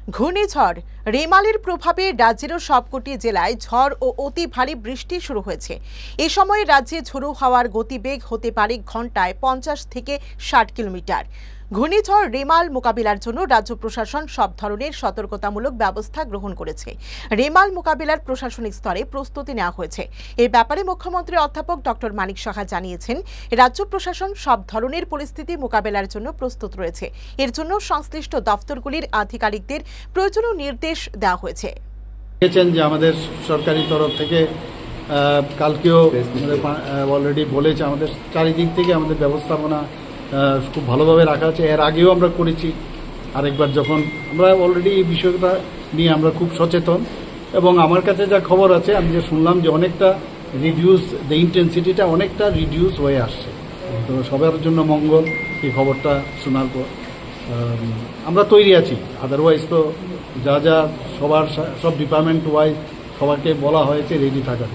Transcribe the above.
ঘূর্ণিঝড় রেমালের প্রভাবে রাজ্যের সবকটি জেলায় ঝড় ও অতি ভারী বৃষ্টি শুরু হয়েছে। এ সময় রাজ্যে ঝোড়ো হাওয়ার গতিবেগ হতে পারে ঘন্টায় 50 থেকে 60 কিলোমিটার। ঘূর্ণিঝড় রেমাল মোকাবিলার জন্য রাজ্য প্রশাসন সব ধরনের সতর্কতামূলক ব্যবস্থা গ্রহণ করেছে। রেমাল মোকাবিলার প্রশাসনিক স্তরে প্রস্তুতি নেওয়া হয়েছে। এই ব্যাপারে মুখ্যমন্ত্রী অধ্যাপক ডক্টর মানিক সাহা জানিয়েছেন, রাজ্য প্রশাসন সব ধরনের পরিস্থিতি মোকাবেলার জন্য প্রস্তুত রয়েছে। এর জন্য সংশ্লিষ্ট দপ্তরগুলির আধিকারিকদের প্রয়োজনীয় নির্দেশ দেওয়া হয়েছে। যে আমাদের সরকারি তরফ থেকে কালকেও অলরেডি বলেছে, আমাদের চারিদিক থেকে আমাদের ব্যবস্থাপনা খুব ভালোভাবে রাখা আছে। এর আগেও আমরা করেছি আরেকবার, যখন আমরা অলরেডি এই বিষয়টা নিয়ে আমরা খুব সচেতন। এবং আমার কাছে যা খবর আছে, আমি যে শুনলাম যে অনেকটা রিডিউস, দ্য ইন্টেন্সিটিটা অনেকটা রিডিউস হয়ে আসছে। তো সবার জন্য মঙ্গল এই খবরটা শোনার পর আমরা তৈরি আছি। আদারওয়াইজ তো যা সবার সব ডিপার্টমেন্ট ওয়াইজ সবাইকে বলা হয়েছে রেডি থাকার।